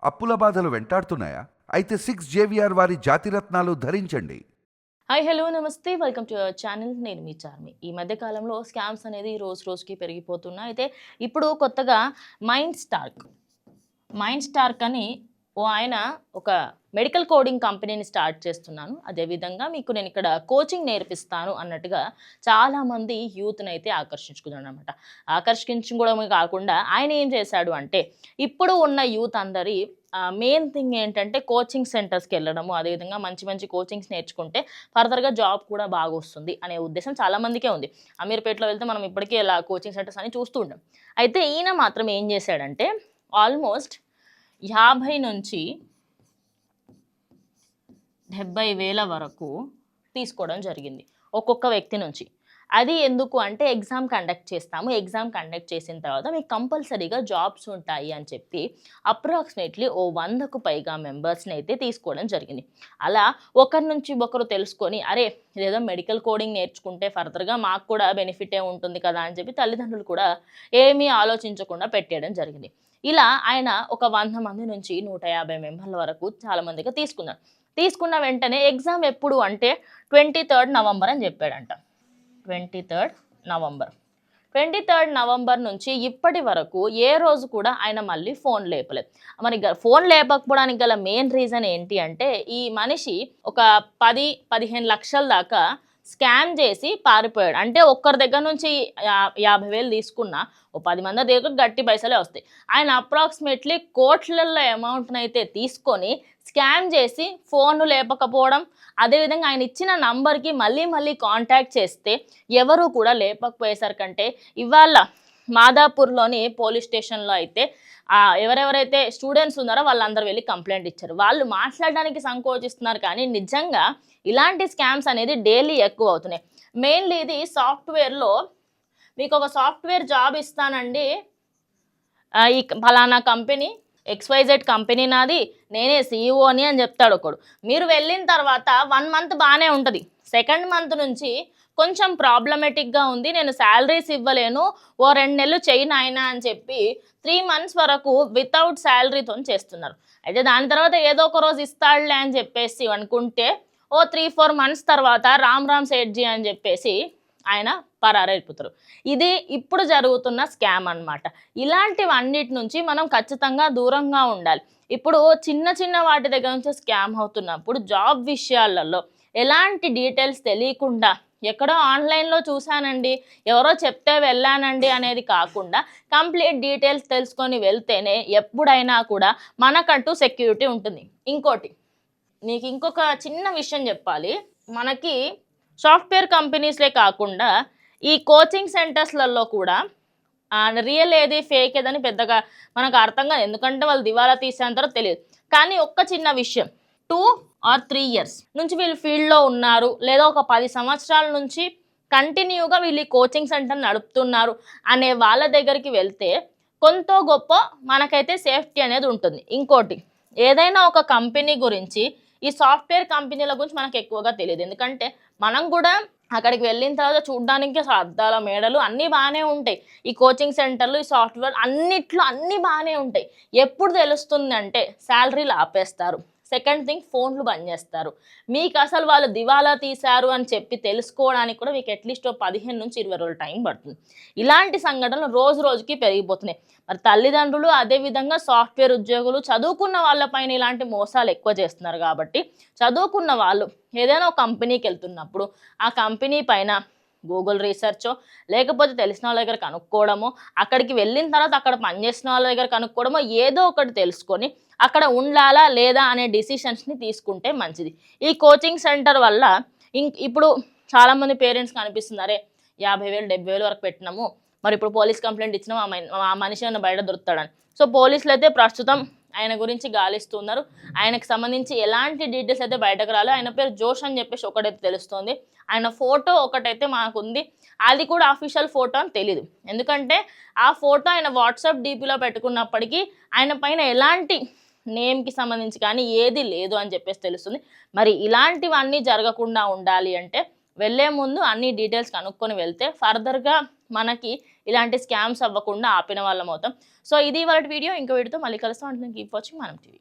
అప్పుల బాధలు వెంటాడుతున్నాయా? అయితే 6 జేవిఆర్ వారి జాతిరత్నాలు ధరించండి. హాయ్ హలో నమస్తే వెల్కమ్ టు అవర్ ఛానల్. నేను మీ చార్మి. ఈ మధ్య కాలంలో స్కామ్స్ అనేది రోజు రోజుకి పెరిగిపోతున్నాయి. అయితే ఇప్పుడు కొత్తగా మైండ్ స్టార్క్ అని ఆయన ఒక మెడికల్ కోడింగ్ కంపెనీని స్టార్ట్ చేస్తున్నాను. అదేవిధంగా మీకు నేను ఇక్కడ కోచింగ్ నేర్పిస్తాను అన్నట్టుగా చాలామంది యూత్ని అయితే ఆకర్షించుకున్నాడు అనమాట. ఆకర్షించుకోవడమే కాకుండా ఆయన ఏం చేశాడు అంటే ఇప్పుడు ఉన్న యూత్ అందరి మెయిన్ థింగ్ ఏంటంటే కోచింగ్ సెంటర్స్కి వెళ్ళడము, అదేవిధంగా మంచి మంచి కోచింగ్స్ నేర్చుకుంటే ఫర్దర్గా జాబ్ కూడా బాగా వస్తుంది అనే ఉద్దేశం చాలామందికే ఉంది. అమీర్పేటలో వెళ్తే మనం ఇప్పటికే ఇలా కోచింగ్ సెంటర్స్ అని చూస్తూ ఉంటాం. అయితే ఈయన మాత్రం ఏం చేశాడంటే ఆల్మోస్ట్ 50 నుంచి 70,000 వరకు తీసుకోవడం జరిగింది ఒక్కొక్క వ్యక్తి నుంచి. అది ఎందుకు అంటే ఎగ్జామ్ కండక్ట్ చేస్తాము. ఎగ్జామ్ కండక్ట్ చేసిన తర్వాత మీకు కంపల్సరీగా జాబ్స్ ఉంటాయి అని చెప్పి అప్రాక్సిమేట్లీ 100కు పైగా మెంబర్స్ని అయితే తీసుకోవడం జరిగింది. అలా ఒకరి నుంచి ఒకరు తెలుసుకొని అరే ఇదేదో మెడికల్ కోడింగ్ నేర్చుకుంటే ఫర్దర్గా మాకు కూడా బెనిఫిటే ఉంటుంది కదా అని చెప్పి తల్లిదండ్రులు కూడా ఏమీ ఆలోచించకుండా పెట్టేయడం జరిగింది. ఇలా ఆయన ఒక 100 మంది నుంచి 150 మెంబర్ల వరకు చాలామందిగా తీసుకున్నారు. తీసుకున్న వెంటనే ఎగ్జామ్ ఎప్పుడు అంటే 23rd నవంబర్ అని చెప్పాడంట. 23rd నవంబర్ 23rd నవంబర్ నుంచి ఇప్పటి వరకు ఏ రోజు కూడా ఆయన మళ్ళీ ఫోన్ లేపలేదు. మరి ఫోన్ లేపకపోవడానికి గల మెయిన్ రీజన్ ఏంటి అంటే ఈ మనిషి ఒక 10-15 లక్షల దాకా స్కామ్ చేసి పారిపోయాడు. అంటే ఒక్కరి దగ్గర నుంచి 50,000 తీసుకున్నా ఓ 10 మంది దగ్గర గట్టి పైసలే వస్తాయి. ఆయన అప్రాక్సిమేట్లీ కోట్లల్లో అమౌంట్ని అయితే తీసుకొని స్కామ్ చేసి ఫోన్లు లేపకపోవడం, అదేవిధంగా ఆయన ఇచ్చిన నంబర్కి మళ్ళీ మళ్ళీ కాంటాక్ట్ చేస్తే ఎవరు కూడా లేపకపోయేసరికంటే ఇవాళ మాదాపూర్లోని పోలీస్ స్టేషన్లో అయితే ఎవరెవరైతే స్టూడెంట్స్ ఉన్నారో వాళ్ళందరూ వెళ్ళి కంప్లైంట్ ఇచ్చారు. వాళ్ళు మాట్లాడడానికి సంకోచిస్తున్నారు, కానీ నిజంగా ఇలాంటి స్కామ్స్ అనేది డైలీ ఎక్కువ అవుతున్నాయి. మెయిన్లీ ఇది సాఫ్ట్వేర్లో మీకు ఒక సాఫ్ట్వేర్ జాబ్ ఇస్తానండి, ఈ ఫలానా కంపెనీ XYZ కంపెనీ నాది, నేనే CEO అని చెప్తాడు ఒకడు. మీరు వెళ్ళిన తర్వాత 1 మంత్ బాగానే ఉంటుంది, సెకండ్ మంత్ నుంచి కొంచెం ప్రాబ్లమేటిక్గా ఉంది, నేను శాలరీస్ ఇవ్వలేను, ఓ 2 నెలలు చెయ్యి నాయనా అని చెప్పి 3 మంత్స్ వరకు వితౌట్ శాలరీతో చేస్తున్నారు. అయితే దాని తర్వాత ఏదో ఒక రోజు ఇస్తాడులే అని చెప్పేసి అనుకుంటే ఓ 3-4 మంత్స్ తర్వాత రామ్ సేట్జీ అని చెప్పేసి ఆయన పరారైపోతారు. ఇది ఇప్పుడు జరుగుతున్న స్కామ్ అన్నమాట. ఇలాంటివన్నిటి నుంచి మనం ఖచ్చితంగా దూరంగా ఉండాలి. ఇప్పుడు చిన్న చిన్న వాటి దగ్గర నుంచి స్కామ్ అవుతున్నప్పుడు జాబ్ విషయాలలో ఎలాంటి డీటెయిల్స్ తెలియకుండా ఎక్కడో ఆన్లైన్లో చూశానండి, ఎవరో చెప్తే వెళ్ళానండి అనేది కాకుండా కంప్లీట్ డీటెయిల్స్ తెలుసుకొని వెళ్తేనే ఎప్పుడైనా కూడా మనకంటూ సెక్యూరిటీ ఉంటుంది. నీకు ఇంకొక చిన్న విషయం చెప్పాలి. మనకి సాఫ్ట్వేర్ కంపెనీస్లే కాకుండా ఈ కోచింగ్ సెంటర్స్లలో కూడా రియల్ ఏది ఫేక్ ఏదని పెద్దగా మనకు అర్థం కాదు, ఎందుకంటే వాళ్ళు దివాలా తీసేంతరో తెలియదు. కానీ ఒక్క చిన్న విషయం, 2 or 3 years నుంచి వీళ్ళు ఫీల్డ్లో ఉన్నారు, లేదా ఒక 10 సంవత్సరాల నుంచి కంటిన్యూగా వీళ్ళు ఈ కోచింగ్ సెంటర్ నడుపుతున్నారు అనే వాళ్ళ దగ్గరికి వెళ్తే కొంత గొప్ప మనకైతే సేఫ్టీ అనేది ఉంటుంది. ఇంకోటి, ఏదైనా ఒక కంపెనీ గురించి ఈ సాఫ్ట్వేర్ కంపెనీల గురించి మనకు ఎక్కువగా తెలియదు, ఎందుకంటే మనం కూడా అక్కడికి వెళ్ళిన తర్వాత చూడడానికి అద్దాల మేడలు అన్నీ బాగానే ఉంటాయి. ఈ కోచింగ్ సెంటర్లు, ఈ సాఫ్ట్వేర్ అన్నిట్లో అన్నీ బాగానే ఉంటాయి. ఎప్పుడు తెలుస్తుందంటే శాలరీలు ఆపేస్తారు. సెకండ్ థింగ్, ఫోన్లు బంద్ చేస్తారు. మీకు అసలు వాళ్ళు దివాలా తీశారు అని చెప్పి తెలుసుకోవడానికి కూడా మీకు అట్లీస్ట్ 15 నుంచి 20 రోజులు టైం పడుతుంది. ఇలాంటి సంఘటనలు రోజు రోజుకి పెరిగిపోతున్నాయి. మరి తల్లిదండ్రులు, అదేవిధంగా సాఫ్ట్వేర్ ఉద్యోగులు, చదువుకున్న వాళ్ళపైన ఇలాంటి మోసాలు ఎక్కువ చేస్తున్నారు. కాబట్టి చదువుకున్న వాళ్ళు ఏదైనా ఒక కంపెనీకి వెళ్తున్నప్పుడు ఆ కంపెనీ పైన గూగుల్ రీసెర్చో లేకపోతే తెలిసిన వాళ్ళ దగ్గర కనుక్కోవడమో, అక్కడికి వెళ్ళిన తర్వాత అక్కడ పనిచేసిన వాళ్ళ దగ్గర కనుక్కోవడమో, ఏదో ఒకటి తెలుసుకొని అక్కడ ఉండాలా లేదా అనే డిసిషన్స్ని తీసుకుంటే మంచిది. ఈ కోచింగ్ సెంటర్ వల్ల ఇప్పుడు చాలామంది పేరెంట్స్కి అనిపిస్తుంది, అరే 50,000 70,000 వరకు పెట్టినాము, మరి ఇప్పుడు పోలీస్ కంప్లైంట్ ఇచ్చినాము, ఆ మనిషి ఏమైనా బయట దొరుకుతాడని. సో పోలీసులు అయితే ప్రస్తుతం ఆయన గురించి గాలిస్తున్నారు. ఆయనకు సంబంధించి ఎలాంటి డీటెయిల్స్ అయితే బయటకు రాలేదు. ఆయన పేరు జోష్ అని చెప్పేసి ఒకటైతే తెలుస్తుంది. ఆయన ఫోటో ఒకటైతే మాకు ఉంది, అది కూడా అఫీషియల్ ఫోటో అని తెలీదు, ఎందుకంటే ఆ ఫోటో ఆయన వాట్సాప్ డీపీలో పెట్టుకున్నప్పటికీ ఆయన పైన ఎలాంటి నేమ్కి సంబంధించి కానీ ఏది లేదు అని చెప్పేసి తెలుస్తుంది. మరి ఇలాంటివన్నీ జరగకుండా ఉండాలి అంటే వెళ్ళే ముందు అన్ని డీటెయిల్స్ కనుక్కొని వెళ్తే ఫర్దర్గా మనకి ఇలాంటి స్కామ్స్ అవ్వకుండా ఆపిన వాళ్ళం అవుతాం. సో ఇది వాళ్ళ వీడియో. ఇంకో వీడియోతో మళ్ళీ కలుస్తాం. అంటే కీప్ వాచింగ్ మనం టీవీ.